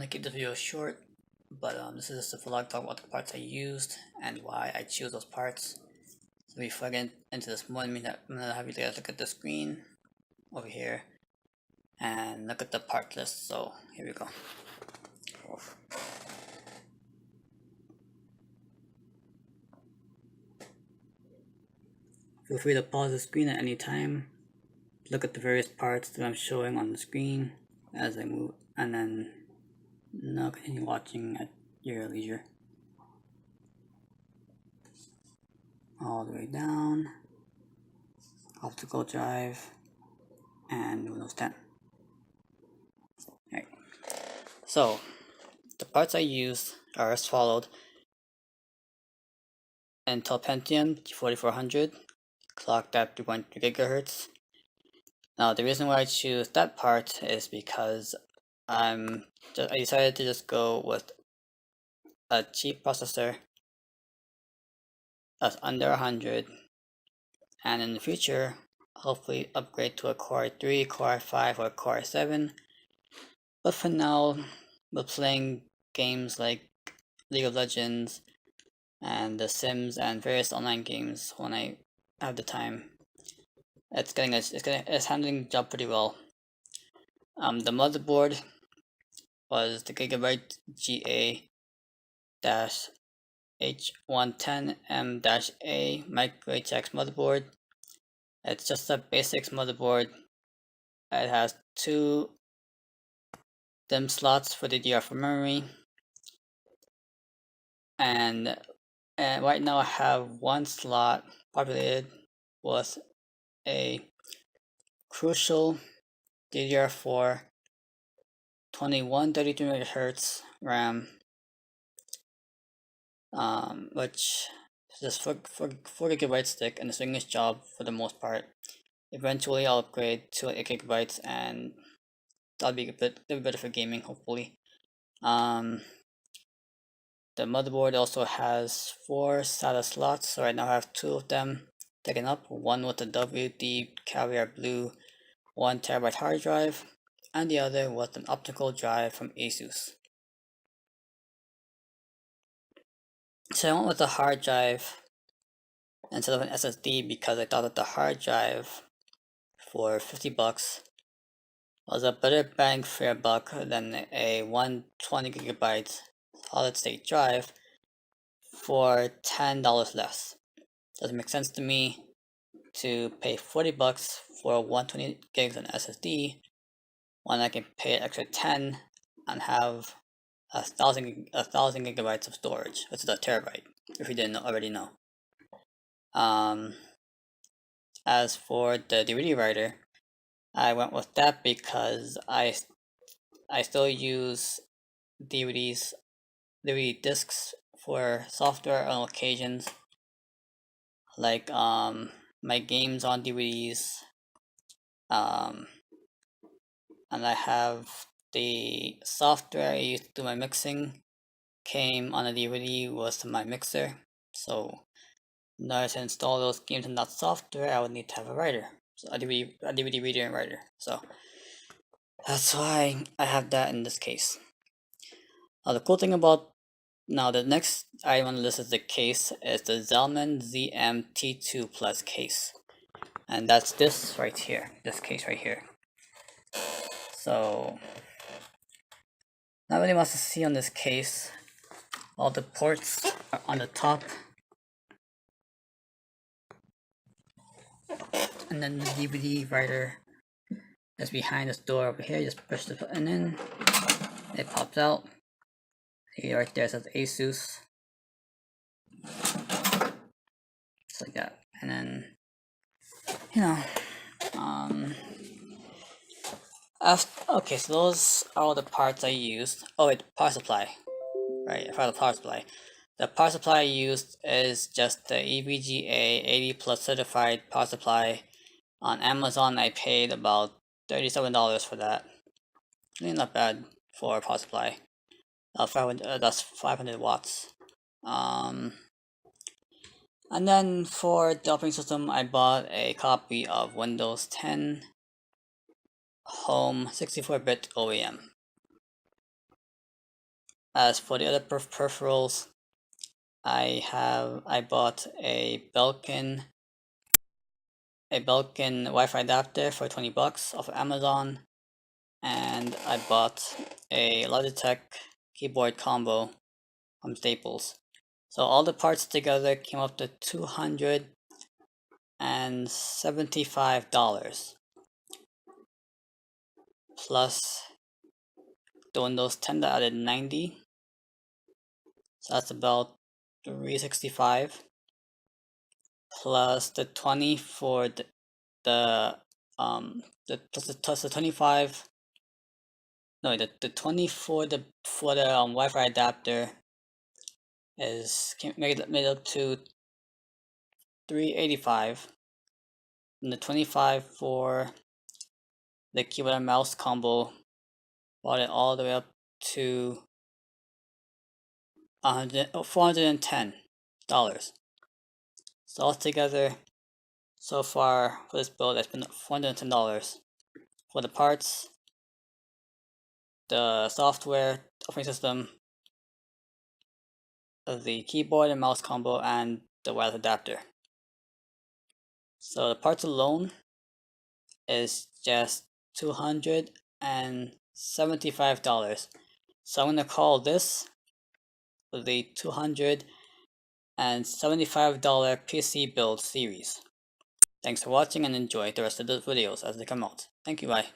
to keep this video short, but this is just a vlog talk about the parts I used and why I choose those parts. So before I get into this more, I'm gonna have you guys look at the screen over here and look at the part list. So here we go. Feel free to pause the screen at any time. Look at the various parts that I'm showing on the screen as I move, and then continue watching at your leisure. All the way down, optical drive, and Windows 10. Alright, so the parts I used are as followed: Intel Pentium G4400, clocked at 3.3 GHz. Now the reason why I choose that part is because I decided to just go with a cheap processor that's under 100, and in the future hopefully upgrade to a Core i3, Core i5, or Core i7. But for now, we're playing games like League of Legends and The Sims and various online games when I have the time. It's handling the job pretty well. The motherboard was the Gigabyte GA-H110M-A Micro HX motherboard. It's just a basics motherboard. It has 2 DIMM slots for DDR4 memory, and right now I have 1 slot populated with a Crucial DDR4 2133 MHz RAM, which is just 4 GB stick, and it's doing its job for the most part. Eventually I'll upgrade to 8 GB, and that'll be a bit better for gaming, hopefully. The motherboard also has 4 SATA slots, so right now I have 2 of them taken up, one with a WD Caviar Blue 1TB hard drive, and the other with an optical drive from Asus. So I went with a hard drive instead of an SSD because I thought that the hard drive for 50 bucks was a better bang for your buck than a 120 GB solid state drive for $10 less. Doesn't make sense to me to pay 40 bucks for 120 gigs on SSD when I can pay an extra 10 and have a thousand gigabytes of storage, which is a terabyte, if you didn't already know. As for the DVD writer, I went with that because I still use DVD discs for software on occasions, like my games on DVDs, and I have the software I use to do my mixing came on a DVD with my mixer, so in order to install those games in that software I would need to have a writer, so a DVD reader and writer, so that's why I have that in this case. The cool thing about the next item on the list is the case. Is the Zelman ZM-T2 Plus case, and that's this right here, this case right here. So not really much to see on this case. All the ports are on the top, and then the DVD writer is behind this door over here. Just push the button in, it pops out. See right there, it says Asus, just like that. And then okay, so those are all the parts I used. Oh wait, power supply. Right, I forgot the power supply. The power supply I used is just the EVGA 80 plus certified power supply. On Amazon I paid about $37 for that. Really not bad for a power supply. That's 500 watts. And then for the operating system, I bought a copy of Windows 10 Home 64-bit OEM. As for the other peripherals, I bought a Belkin Wi-Fi adapter for 20 bucks off of Amazon, and I bought a Logitech keyboard combo from Staples. So all the parts together came up to $275 plus the Windows 10 that added 90, so that's about $365 plus the 20 for the plus the 25. No, the 20 for the Wi-Fi adapter is made up to 385, and the 25 for the keyboard and mouse combo brought it all the way up to $410. So altogether, so far for this build, I spent $410 for the parts, the software, operating system, the keyboard and mouse combo, and the wireless adapter. So the parts alone is just $275. So I'm gonna call this the $275 PC build series. Thanks for watching and enjoy the rest of the videos as they come out. Thank you, bye.